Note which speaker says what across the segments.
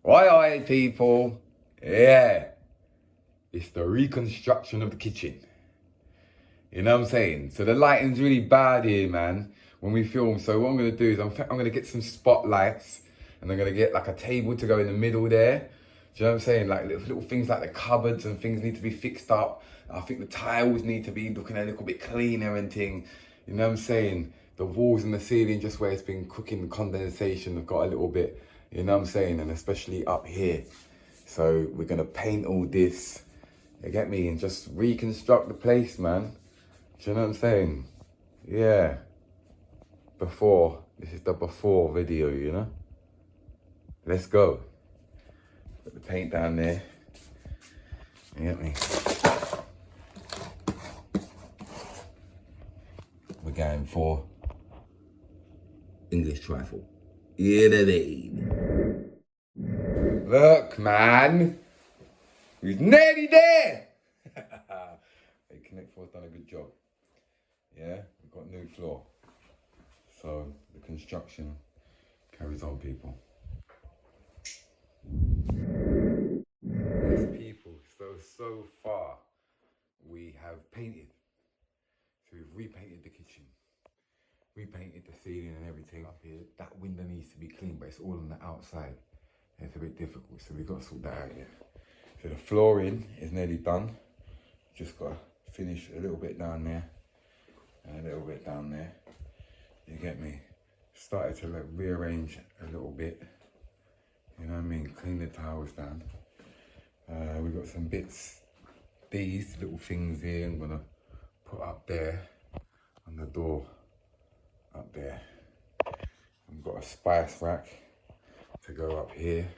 Speaker 1: Woooi, people. Yeah. It's the reconstruction of the kitchen. You know what I'm saying? So the lighting's really bad here, man, when we film. So what I'm going to do is I'm going to get some spotlights and I'm going to get like a table to go in the middle there. Do you know what I'm saying? Like little things like the cupboards and things need to be fixed up. I think the tiles need to be looking a little bit cleaner and thing. You know what I'm saying? The walls and the ceiling, just where it's been cooking, the condensation have got a little bit, you know what I'm saying? And especially up here. So we're going to paint all this, you get me? And just reconstruct the place, man. Do you know what I'm saying? Yeah. Before. This is the before video, you know? Let's go. Put the paint down there. You get me? We're going for English trifle. Yeah, baby. Look, man. He's nearly there. Hey, Connect 4's done a good job. Yeah, we've got new floor. So the construction carries on, people. Yes, people, so far we have painted. So we've repainted the kitchen, repainted the ceiling and everything up here. That window needs to be clean, but it's all on the outside. And it's a bit difficult, so we've got to sort that out here. So the flooring is nearly done. Just got to finish a little bit down there and a little bit down there. You get me? Started to like rearrange a little bit. You know what I mean? Clean the tiles down. We've got some bits, these little things here I'm gonna put up there on the door, up there. I've got a spice rack to go up here.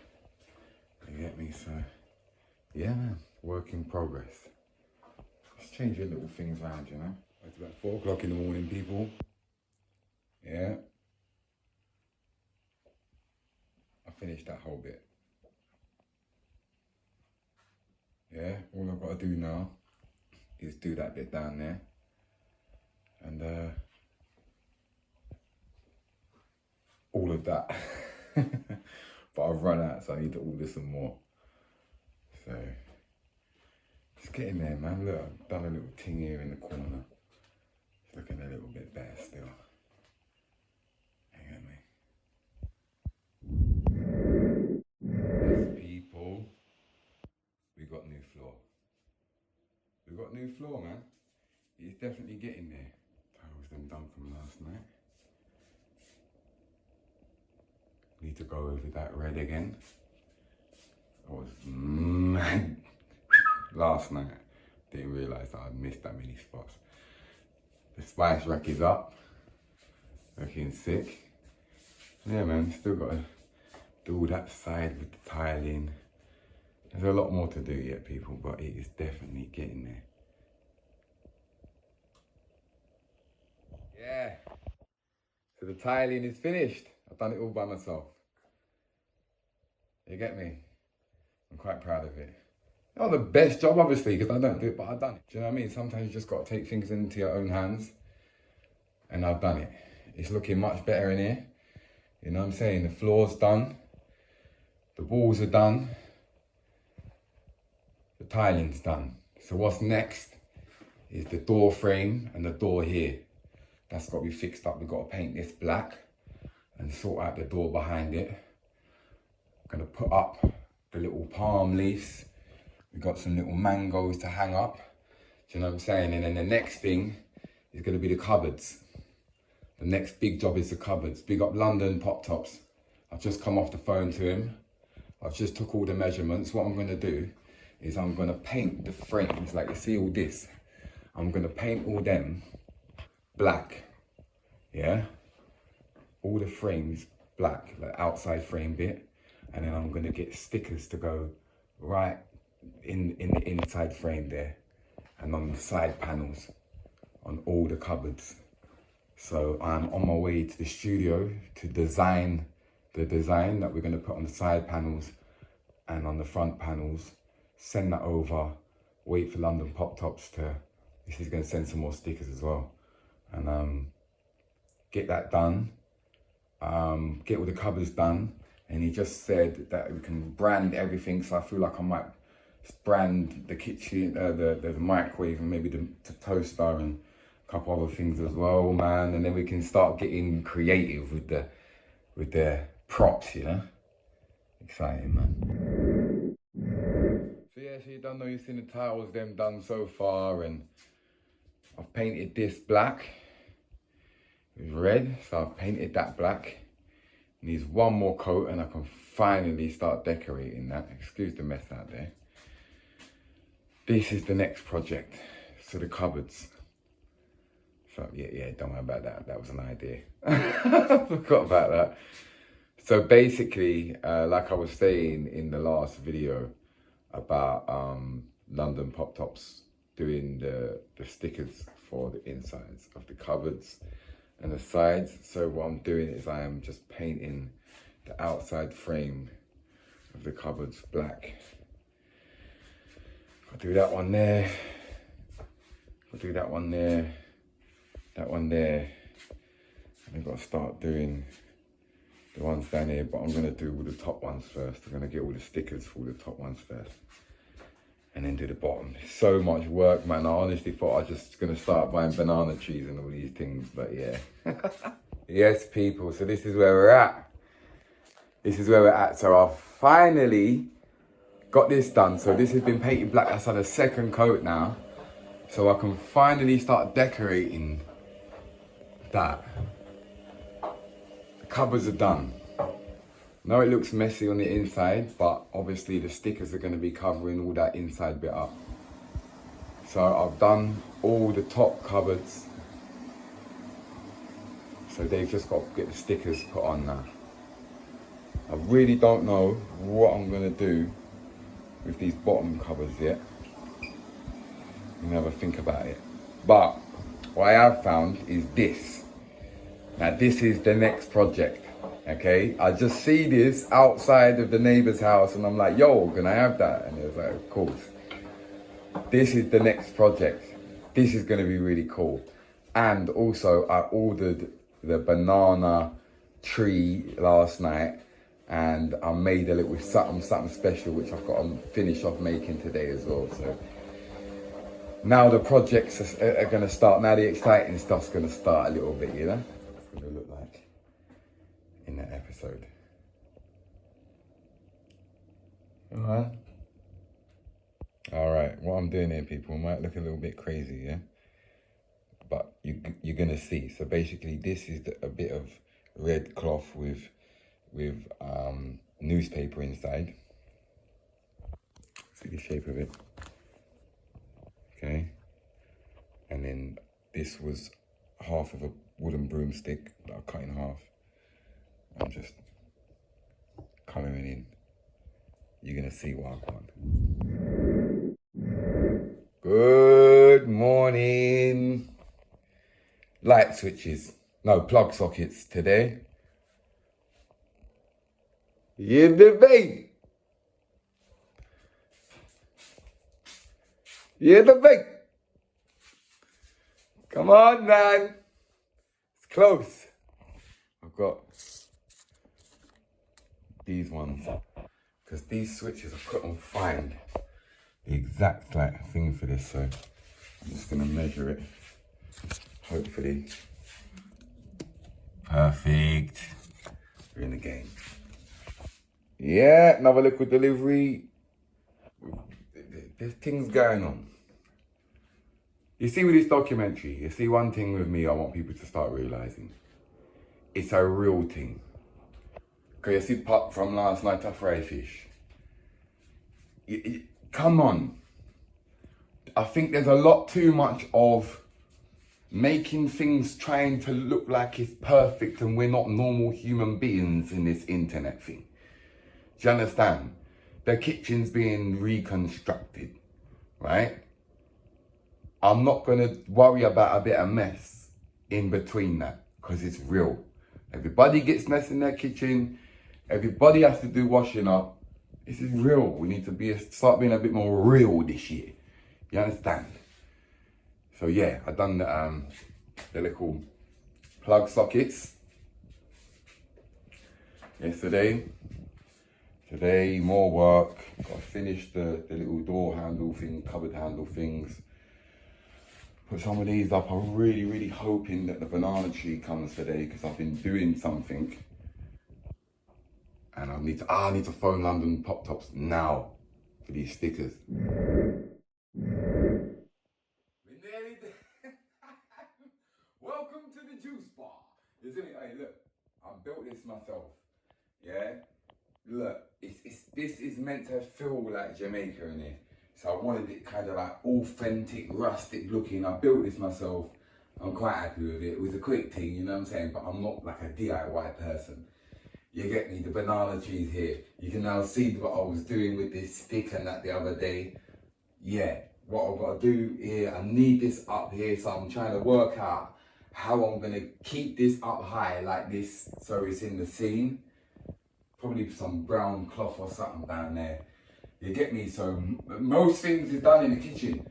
Speaker 1: You get me? So, yeah, man, work in progress. Just changing little things around, you know? It's about 4 o'clock in the morning, people. Yeah. I finished that whole bit. Yeah, all I've got to do now is do that bit down there. And all of that. But I've run out, so I need to order some more. So, just getting there, man. Look, I've done a little thing here in the corner. It's looking a little bit better still. Hang on me. Yes, people. We got new floor. We got new floor, man. It's definitely getting there. Tiles them done from last night. Need to go over that red again. I was mad last night. Didn't realise that I'd missed that many spots. The spice rack is up. Looking sick. Yeah, man, still got to do all that side with the tiling. There's a lot more to do yet, people, but it is definitely getting there. Yeah. So the tiling is finished. I've done it all by myself. You get me? I'm quite proud of it. Not the best job, obviously, because I don't do it, but I've done it. Do you know what I mean? Sometimes you just got to take things into your own hands. And I've done it. It's looking much better in here. You know what I'm saying? The floor's done. The walls are done. The tiling's done. So what's next is the door frame and the door here. That's got to be fixed up. We've got to paint this black and sort out the door behind it. I'm going to put up the little palm leaves. We've got some little mangoes to hang up. Do you know what I'm saying? And then the next thing is going to be the cupboards. The next big job is the cupboards. Big up London Pop Tops. I've just come off the phone to him. I've just took all the measurements. What I'm going to do is I'm going to paint the frames, like you see all this. I'm going to paint all them black, yeah? All the frames black, like outside frame bit. And then I'm going to get stickers to go right in the inside frame there. And on the side panels, on all the cupboards. So I'm on my way to the studio to design the design that we're going to put on the side panels and on the front panels. Send that over, wait for London Pop Tops to, this is going to send some more stickers as well. And get that done, get all the cupboards done, and he just said that we can brand everything. So I feel like I might brand the kitchen, the microwave, and maybe the toaster and a couple other things as well, man. And then we can start getting creative with the props, you know. Exciting, man. So yeah, so you don't know, you've seen the tiles them done so far, and I've painted this black with red, so I've painted that black. Needs one more coat and I can finally start decorating that. Excuse the mess out there. This is the next project. So the cupboards. So yeah, don't worry about that. That was an idea. I forgot about that. So basically, like I was saying in the last video about London Pop Tops doing the stickers for the insides of the cupboards and the sides. So what I'm doing is I am just painting the outside frame of the cupboards black. I'll do that one there. I'll do that one there. That one there. And I've got to start doing the ones down here, but I'm going to do all the top ones first. I'm going to get all the stickers for all the top ones first. And then do the bottom. So much work, man. I honestly thought I was just going to start buying banana trees and all these things, but yeah. Yes, people, so this is where we're at. This is where we're at. So I've finally got this done. So this has been painted black. That's on the second coat now. So I can finally start decorating that. The cupboards are done. Now it looks messy on the inside, but obviously the stickers are going to be covering all that inside bit up. So I've done all the top cupboards. So they've just got to get the stickers put on now. I really don't know what I'm going to do with these bottom cupboards yet. I'm going to have a think about it. But what I have found is this. Now this is the next project. Okay, I just see this outside of the neighbor's house and I'm like, yo, can I have that? And it was like, of course. This is the next project. This is going to be really cool. And also I ordered the banana tree last night and I made a little something special which I've got to finish off making today as well. So now the projects are going to start. Now the exciting stuff's going to start a little bit, you know? It's going to look like in that episode. Alright, what I'm doing here, people, might look a little bit crazy, yeah? But you're gonna see. So basically this is a bit of red cloth with newspaper inside. See the shape of it? Okay. And then this was half of a wooden broomstick that I cut in half. I'm just colouring in. You're going to see what I want. Good morning. Light switches. No, plug sockets today. You debate. You debate. Come on, man. It's close. I've got these ones, because these switches I couldn't find the exact thing for this, so I'm just gonna measure it. Hopefully, perfect. We're in the game. Yeah, another liquid delivery. There's things going on. You see with this documentary, you see one thing with me I want people to start realising. It's a real thing. Because you see pot from last night I fry fish. Come on. I think there's a lot too much of making things trying to look like it's perfect and we're not normal human beings in this internet thing. Do you understand? The kitchen's being reconstructed, right? I'm not going to worry about a bit of mess in between that, because it's real. Everybody gets mess in their kitchen. Everybody has to do washing up. This is real. We need to start being a bit more real this year. You understand? So yeah, I've done the little plug sockets yesterday. Today, more work. Got to finish the little door handle thing, cupboard handle things. Put some of these up. I'm really hoping that the banana tree comes today because I've been doing something. And I need to phone London Pop Tops now for these stickers. We're nearly there. Welcome to the juice bar. Isn't it? Hey, look, I built this myself. Yeah? Look, this is meant to feel like Jamaica in it. So I wanted it kind of like authentic, rustic looking. I built this myself. I'm quite happy with it. It was a quick thing, you know what I'm saying? But I'm not like a DIY person. You get me? The banana trees here. You can now see what I was doing with this stick and that the other day. Yeah, what I've got to do here, I need this up here. So I'm trying to work out how I'm going to keep this up high like this so it's in the scene. Probably some brown cloth or something down there. You get me? So most things is done in the kitchen.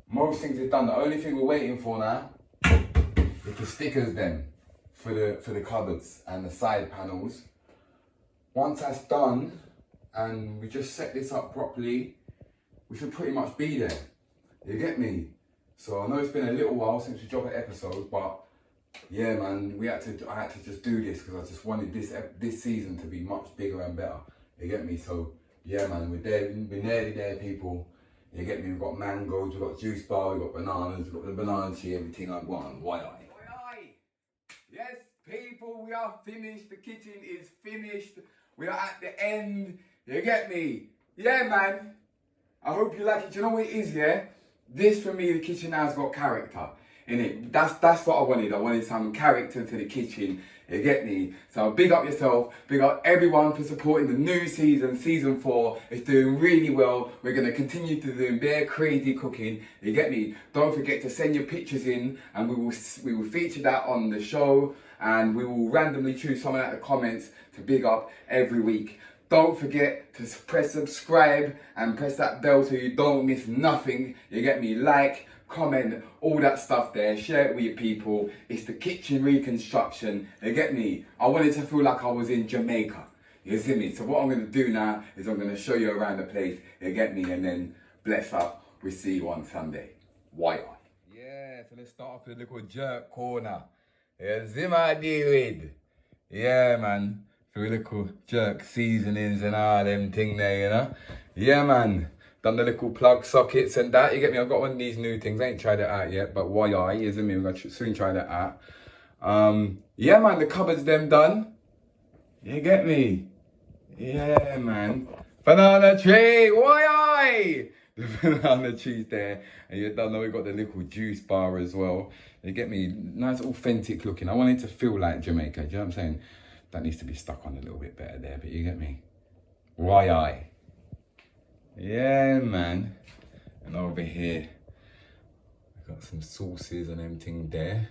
Speaker 1: Most things is done. The only thing we're waiting for now is the stickers then for the cupboards and the side panels. Once that's done and we just set this up properly, we should pretty much be there. You get me? So I know it's been a little while since we dropped an episode, but yeah, man, I had to just do this because I just wanted this season to be much bigger and better. You get me? So yeah, man, we're nearly there, people. You get me? We've got mangoes, we've got juice bar, we've got bananas, we've got the banana tree, everything I want. Why? Yes, people, we are finished. The kitchen is finished. We are at the end. You get me? Yeah, man. I hope you like it. Do you know what it is, yeah? This, for me, the kitchen now has got character in it. That's what I wanted. I wanted some character to the kitchen. You get me? So big up yourself. Big up everyone for supporting the new season. Season 4 is doing really well. We're going to continue to do bare crazy cooking. You get me? Don't forget to send your pictures in and we will feature that on the show. And we will randomly choose someone out of the comments to big up every week. Don't forget to press subscribe and press that bell so you don't miss nothing. You get me? Like, comment, all that stuff there. Share it with your people. It's the kitchen reconstruction. You get me? I wanted to feel like I was in Jamaica. You see me? So what I'm going to do now is I'm going to show you around the place. You get me? And then bless up. We'll see you on Sunday. Why? Yeah, so let's start off with a little jerk corner. Yeah, Zimmer deal with. Yeah, man. For a little jerk seasonings and all them thing there, you know. Yeah, man. Done the little plug sockets and that. You get me? I've got one of these new things. I ain't tried it out yet, but why? Isn't me? We're going to soon try that out. Yeah, man. The cupboards them done. You get me? Yeah, man. Banana tree. Why? The banana tree's there. And you don't know we've got the little juice bar as well. You get me? Nice authentic looking. I want it to feel like Jamaica. Do you know what I'm saying? That needs to be stuck on a little bit better there, but you get me? Why? Yeah, man. And over here, we've got some sauces and everything there.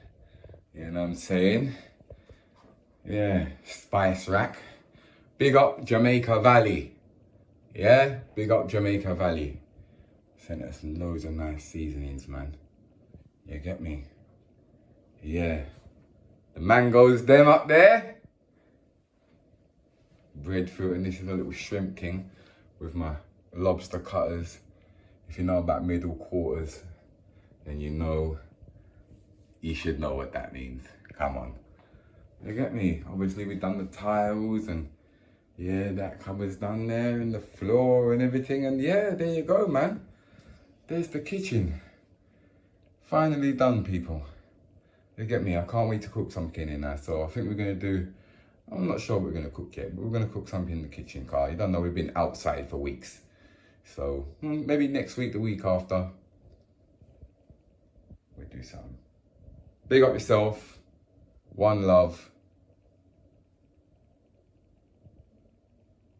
Speaker 1: You know what I'm saying? Yeah, spice rack. Big up Jamaica Valley. Yeah, big up Jamaica Valley. Sent us loads of nice seasonings, man. You get me? Yeah. The mangoes, them up there. Breadfruit, and this is a little shrimp thing with my lobster cutters. If you know about middle quarters, then you should know what that means. Come on. You get me? Obviously we've done the tiles and yeah, that cupboard's done there and the floor and everything. And yeah, there you go, man. There's the kitchen. Finally done, people. You get me? I can't wait to cook something in there. So I think we're going to do, I'm not sure what we're going to cook yet, but we're going to cook something in the kitchen, car. You don't know, we've been outside for weeks. So maybe next week, the week after, we'll do something. Big up yourself. One love.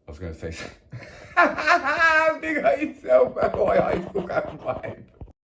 Speaker 1: I was going to say something. Big up yourself. Why I cook out vibe.